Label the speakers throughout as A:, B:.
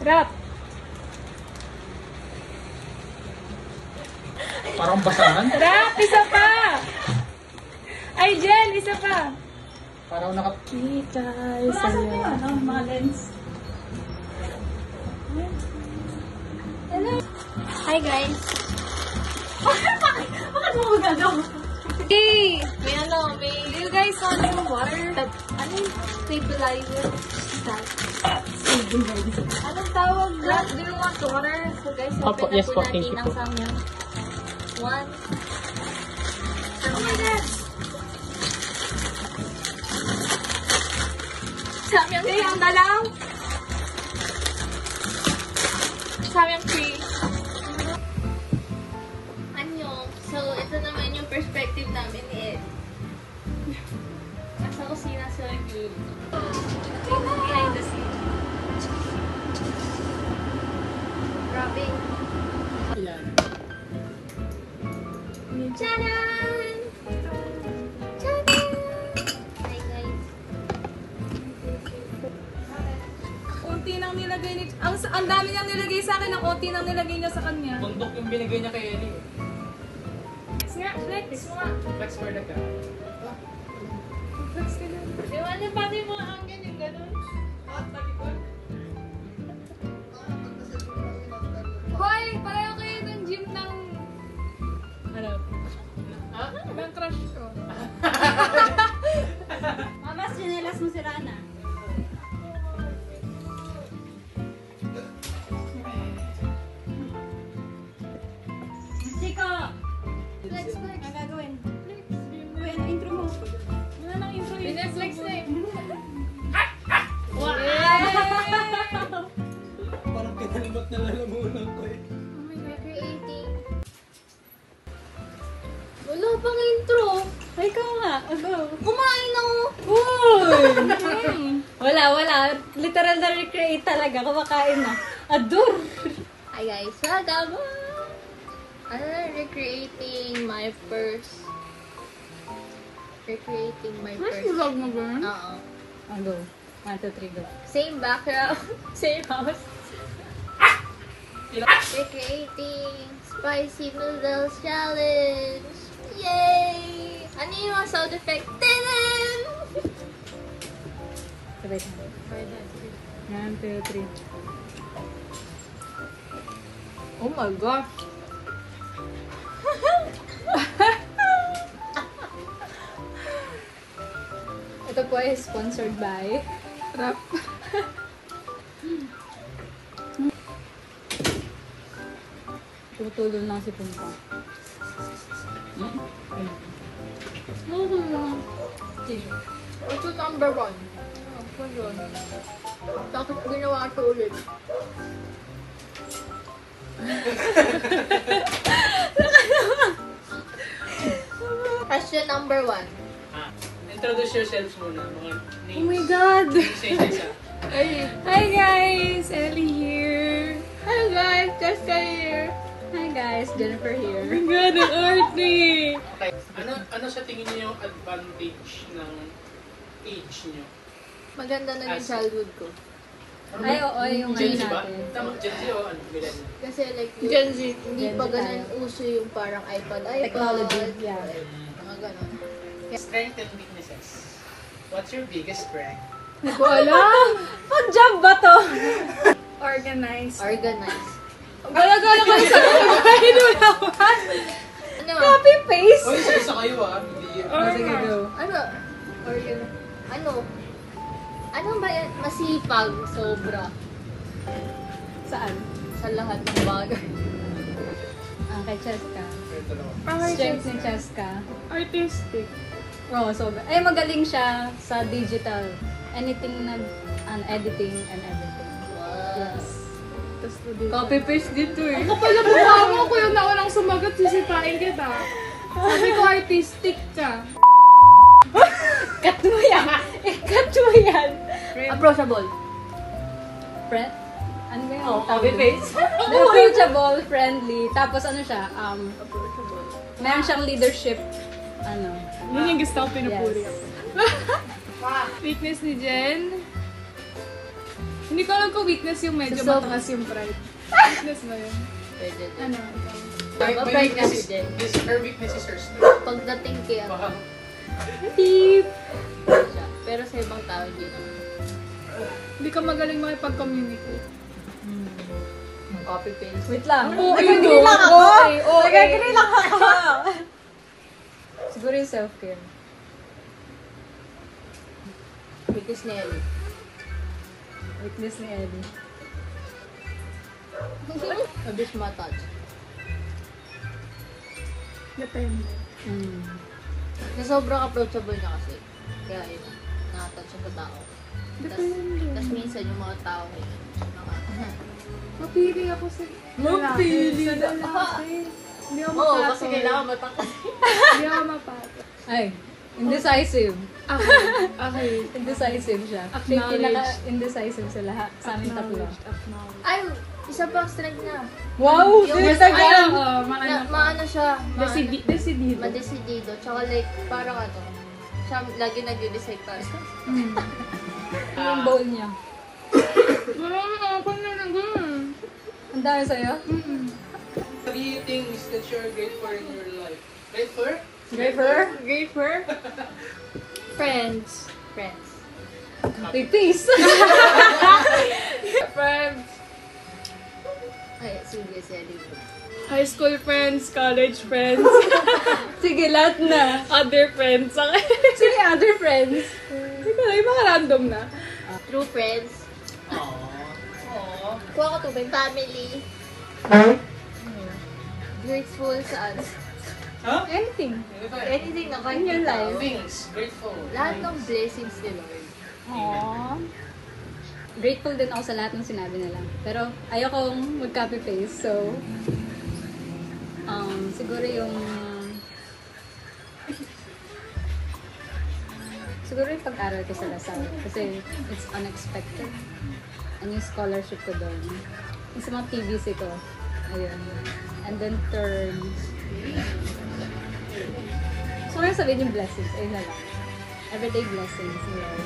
A: Rap.
B: Parang basahan.
A: Rap, isa pa. Ay, Jen, isa pa.
B: Parang naka...
A: Kita, isa yun.
C: Mga lens.
A: Hello. Hi, guys.
C: Bakit mo magagawa?
A: Hey! May ano, may... Do you guys want some water? Ano yung stabilizer? Anong tawag na? Do you want water? So guys,
B: Opo,
A: open
B: yes
A: na
B: po,
A: po
B: thank
A: natin
B: you
A: ang
B: po.
A: samyang. One. Oh my God! Samyang isang na lang. Samyang 3. So, ito naman yung perspective namin ni Ed. Nasa kusina sa view. Behind the scene. Grabe.
B: Ayan.
A: Tcharan! Tcharan! Hi guys.
C: Unti nang nilagay ni... Ang dami niyang nilagay sa akin, ang unti nang nilagay niya sa kanya.
B: Bundok yung binigay niya kay Ellie.
A: Flex mo nga.
B: Flex for the cat.
C: Flex ka lang.
A: Di ba na pati mo ang ganyan ganun?
C: Hoy! Pareho kayo ng gym ng...
B: Ano? Ha?
C: ng crush ko.
D: Mama, sinelas mo si Rana. Chico!
A: Flex, flex.
D: Ang gagawin? Gawin ang intro mo.
C: Wala nang intro yun.
A: Pineflex na eh.
B: Parang kinalimat na lalamunan ko eh.
A: Creating. Wala pang intro.
D: Ay, ikaw nga. Go.
A: Kumain ako.
D: Wala. Literal na recreate talaga. Kumakain na. Ador!
A: Hi guys, welcome! I'm recreating my first. Recreating my first.
C: Vlog mo ba?
A: Oo.
D: Go. 1, 2, 3, go.
A: Same background, same house. Recreating spicy noodles challenge! Yay! Ano yung mga sound effect? Tinin!
D: Sabay tayo. 1, 2, 3.
C: Oh my gosh!
D: Ito po ay sponsored by
C: Rap.
D: Tutulong lang si Pumpong.
A: Ito number 1. Ako yun. Bakit ginawa ito ulit? Question number 1.
B: Introduce yourselves muna, mga names.
C: Oh my God!
B: Isa-isa.
C: Hi guys! Ellie here! Hi guys! Jessica here!
D: Hi guys, Jennifer
C: Oh
D: here.
C: my God! Ang arty!
B: Okay. Ano sa tingin niyo yung advantage ng age niyo?
A: Maganda na yung childhood ko.
D: Ay, oo, yung
B: Gen Z
D: ano
B: ba?
D: natin.
B: Tama, Gen Z o ano? Millennial?
A: Kasi like, yung,
C: Gen Z.
A: hindi
D: Gen
A: pa
D: Z
A: ganun
D: tayo.
A: uso yung parang iPad.
D: Technology, yeah.
A: Mga ganun.
B: Strength and weaknesses. What's your biggest strength?
C: Hindi ko alam!
D: Pag-job ba to?
C: Organized.
A: Organize.
C: Gala-gala kayo sa bahay naman!
A: Ano?
D: Copy-paste?
B: O, isa-isa kayo ah. Hindi.
D: Sige, go.
A: Ano? Ano? Ano ba yan? Masipag, sobra.
D: Saan?
A: Sa lahat ng bagay.
D: Kay Cheska.
B: Ito dalawa.
D: Strengths ni Cheska.
C: Artistic.
D: Oo, so, ay magaling siya sa digital. Anything na, editing and everything. Yes.
C: Tapos na dito.
D: Copy-paste dito eh.
C: Kapag nabuha mo ako yung naunang sumagot, sisipain kita. Sabi ko artistic ka.
D: Cut mo yan! Cut mo yan!
A: Approachable.
D: Friend? Ano ba yun?
A: Oh,
D: Tawag
A: copy-paste.
D: doon? Approachable, friendly. Tapos ano siya,
A: Approachable.
D: meron siyang leadership, ano.
C: Yun yung gusto ko pinupuri
D: Yes.
C: ako. Weakness ni Jen. Hindi ko alam kung weakness yung medyo
D: So,
C: mataas yung pride. Weakness ba yun?
D: Pwede din.
C: Ano? Ikaw?
B: My
D: Pride
B: weakness
D: kasi
B: is,
D: din.
B: her weakness is her strength.
D: Pagdating kay
B: Baka,
D: Tip! Siya. Pero sa ibang tao, hindi naman.
C: Hindi ka magaling makipag-communicate.
D: Copy paste.
E: Wait lang.
C: Oo,
E: Nag-agree lang ako.
C: Oo,
E: Nag-agree lang ako. Siguro yung self-care.
D: Weakness ni Ellie.
E: Weakness ni Ellie.
D: Mabilis matouch.
C: Depende.
D: Kasi sobrang approachable niya kasi. Kaya yun, nakatouch siya sa tao. Tapos minsan yung mga tao
C: Mapili ako sa
E: Mapili
C: sa lalaki. Hindi ako
D: Oo,
C: mapatol.
D: kasi kailangan matakas.
C: Hindi ako mapatol.
E: Ay, indecisive.
C: Okay.
E: Indecisive siya. Siya yung
C: Acknowledged.
E: pinaka-indecisive sa lahat. Sa amin tatlo.
C: Acknowledge.
D: Ay, isa pang strength niya.
E: Wow!
D: Yung-
E: Dito
C: Ayun,
E: ka!
C: maano
D: siya.
C: Decidido.
D: Madesidido. Tsaka like, parang ano, siya lagi nag-decide para sa
E: Yung bowl niya. Ang dami sa'yo?
B: what do you think is that you're grateful in your life? Grateful?
E: Grafer?
C: Friends.
D: friends.
E: Pipis!
C: Friends.
D: Ay, sige, si Ellie.
C: High school friends, college friends,
E: Sige, lahat na.
C: other friends.
E: Sige, other friends.
C: Hindi ko alam, yung mga random na.
D: True friends.
B: Aww.
D: Kuha ko tubig. Family. Grateful sa ano.
B: Huh?
E: Anything.
D: Anything na kahit
E: In your
D: ikaw.
E: life.
B: Things. Grateful.
D: Lahat ng blessings ni Lord.
E: Aww. Grateful din ako sa lahat ng sinabi nila. Pero ayokong mag-copy-paste, so siguro yung pag-aral ko sa Lasal. Kasi it's unexpected. And yung scholarship ko doon. Yung sa mga TVC ko. Ayun. And then terms. So, ngayon sabihin yung blessings. Ayun na lang. Everyday blessings. Lord.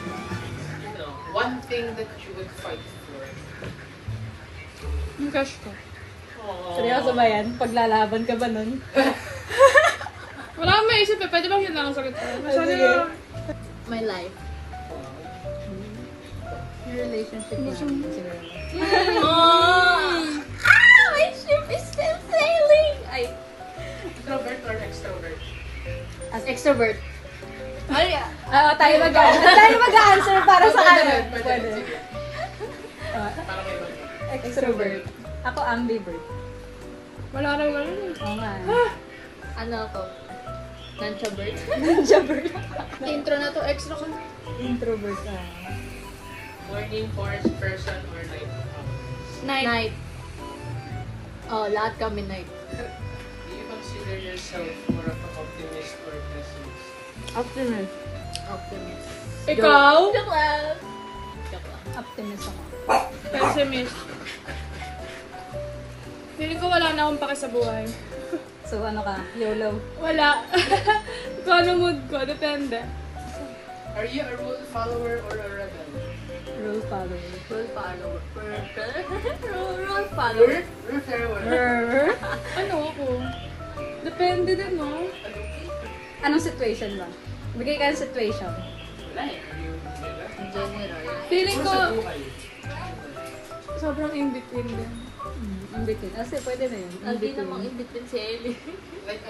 B: No. One thing that you would fight for.
C: Yung crush ko.
B: Aww.
E: Seryoso ba yan? Paglalaban ka ba nun?
C: Wala akong maisip eh. Pwede bang yun lang ang sagot ko? Masyado
E: Sige.
C: na.
D: My life.
E: Yung relationship mo. Siguro.
D: My ship is still sailing! Ay,
B: Introvert or extrovert?
E: As
D: extrovert. Ay,
E: tayo mag-answer para sa kanan.
B: Pwede. Sige.
E: Ah,
B: Para may bag.
E: extrovert. Ako ambivert.
C: Wala na ganun.
E: Oo nga.
D: ano ako? Nantrovert.
E: Ninjabert.
C: Intro na to, extra ko.
E: Introvert.
B: Morning forest person or night owl?
D: Night. Oh, lahat kami night.
B: Do you consider yourself more of an optimist or pessimist?
E: Optimist.
D: Optimist.
C: Ikaw?
D: Joke lang. Joke lang.
E: Optimist ako.
C: Pessimist. Feeling ko wala na akong pake sa buhay.
E: So ano ka? YOLO.
C: Wala. Kung ano mood ko, depende.
B: Are you a rule follower or a rebel?
E: Rule follower.
D: Rule follower. Rule follower.
B: Rule follower.
C: Ano ako? Depende din, no?
E: Anong situation ba? Bigay ka ng situation.
B: Wala eh. Are you rebel?
D: General.
C: Feeling
B: Puro
C: ko,
B: sa buhay.
C: sobrang in-between din.
E: In between. Kasi pwede na yun. In
D: Hindi
E: between.
D: namang in-between si Ellie.
B: Like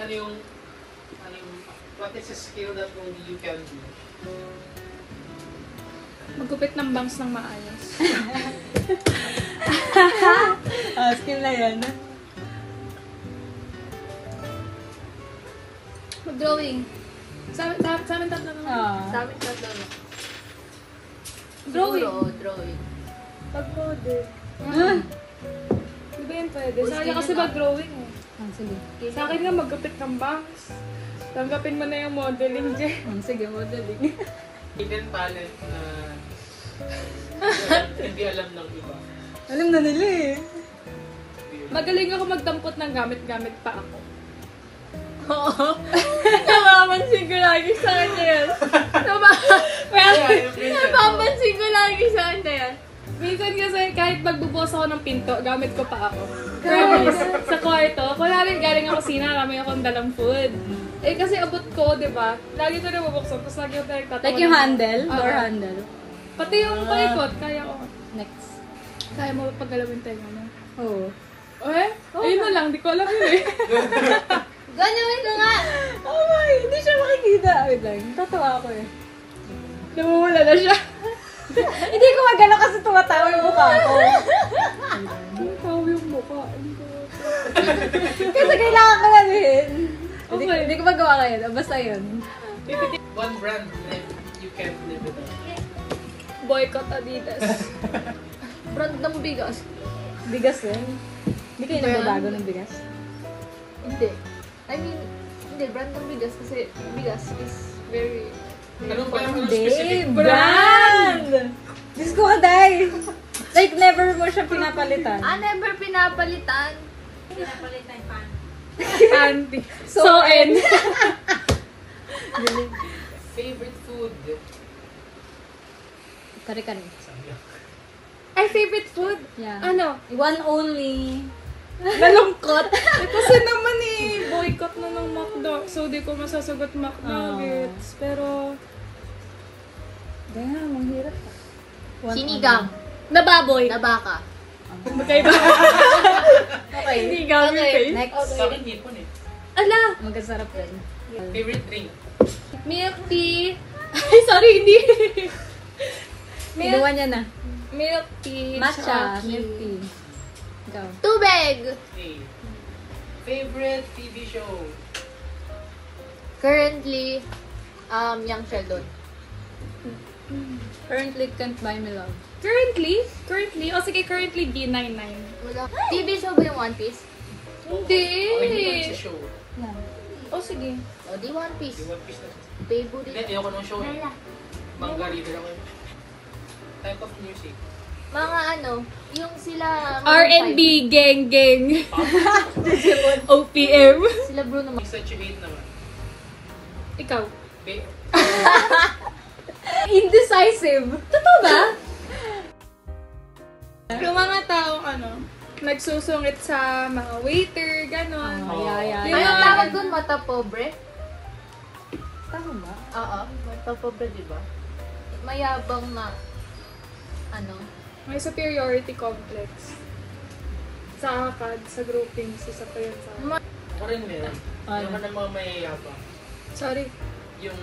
B: what is a skill that only you can do?
C: Magkupit ng bangs ng maayos.
E: Skill na yan.
C: Mag-drawing. Sa amin tatlo naman.
D: Sa amin tatlo na.
C: Drawing.
D: Siguro, drawing.
C: Pag-model. Di ba yun pwede?
D: Uy,
C: Sa kanya
D: sige
C: kasi
D: na.
C: mag-drawing eh.
E: Sige.
C: Sa akin nga magkupit ng bangs. Tanggapin mo na yung modeling, Jen.
E: Sige, modeling.
B: Hidden talent na hindi alam ng iba.
E: Alam na nila eh.
C: Magaling ako magdampot ng gamit-gamit pa ako.
D: Oo. Napapansin ko lagi sa kanya yan. Napapansin ko lagi sa kanya yan.
C: Minsan kasi kahit magbubukas ako ng pinto, gamit ko pa ako. Promise. Sa kwarto. Kunwari galing ako kusina, kami akong dalang food. Eh kasi abot ko, di ba? Lagi ko na bubuksan, tapos lagi ko nagtatawa.
E: Like yung handle,
C: Oo.
E: door handle.
C: Pati yung palikot, kaya ko.
E: Next.
C: Kaya mo paggalawin tayo mo.
E: Oh.
C: Eh? Ayun na lang, di ko alam yun eh.
A: Ganyan ko nga!
E: Oh my, hindi siya makikita. Wait lang, tatawa ako eh.
C: Namumula na siya.
E: Hindi ko magano kasi tumatawa yung mukha ko.
C: Tao yung mukha.
E: Kasi kailangan ko na din. Hindi,
C: Okay.
E: hindi ko magawa ngayon. Basta yun.
B: One brand that you can't live without.
C: Boycott Adidas.
A: Brand ng bigas.
E: Bigas din. Hindi kayo
A: Brand?
E: nagbabago ng bigas?
A: Hindi. I mean, hindi, brand ng bigas kasi bigas is very...
B: Ano ba yung
E: Hindi,
B: specific
E: brand! Diyos ko, Aday! Like, never mo siya pinapalitan.
A: never pinapalitan.
C: Andy. So, N.
B: favorite food?
E: Kare-kare.
C: Ay, favorite food?
E: Yeah.
C: Ano?
E: One only.
C: Nalungkot. Kasi naman boycott na ng McDo. So, di ko masasagot McNuggets. Pero,
E: Damn, ang hirap. One
A: Sinigang.
C: na baboy.
A: Na baka.
C: Magkaiba.
E: Okay.
C: Hindi gamit
A: Okay.
C: eh.
E: Next.
B: Sa akin, hipon eh.
C: Ala!
E: Magkasarap rin.
B: Favorite drink?
C: Milk tea. Ay, sorry, hindi.
E: Kinuha niya na.
C: Milk tea.
E: Matcha.
C: tsaka
E: Milk tea. Go.
A: Tubig!
B: Okay. Favorite TV show?
A: Currently, Young Sheldon.
E: Currently, Can't Buy Me Love.
C: Currently? O sige, currently D99.
A: Wala. TV show ba yung One Piece?
C: Hindi.
B: Okay, hindi ko sa show.
E: Yan.
C: O sige.
A: O, di One Piece.
B: Yung One Piece na. Hindi,
A: Favorite.
B: ayoko nung show eh. Manga reader ako eh. Type of music.
A: Mga ano, yung sila...
C: R&B, gang. OPM.
A: Sila Bruno Mars.
B: Isa hate naman.
C: Ikaw.
B: Ba-
E: Indecisive. Totoo ba?
C: Yung mga taong nagsusungit sa mga waiter, gano'n.
E: Yeah.
C: Yung
A: Ano
C: mga-
A: tawag dun? Mata pobre?
E: Tama ba?
A: Oo. Mata pobre, di ba? Mayabang na... Ano?
C: May superiority complex. Sa ACAD, sa groupings, isa pa yun sa...
B: Ako rin meron. Yung mga mga mayayabang.
C: Sorry.
B: Yung...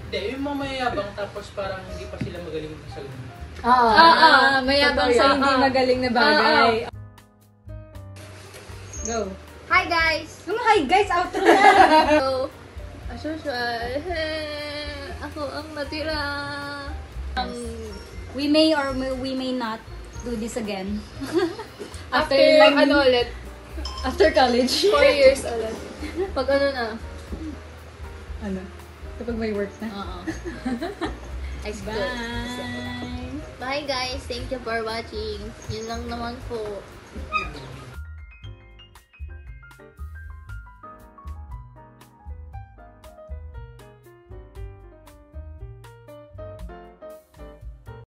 B: Hindi, yung mga mayayabang tapos parang hindi pa sila magaling sa salon.
E: Mayabang sa hindi magaling na bagay. Go.
A: Hi guys!
E: Ano, hi guys, outro na!
A: So, as usual, ako ang natira.
E: We may or we may not do this again.
C: After
E: lang-
C: ulit,
E: After college.
C: 4 years ulit.
A: Pag ano na.
E: Ano? Kapag may work na.
A: Oo. High school.
E: Bye!
A: Bye guys! Thank you for watching. Yun lang naman po.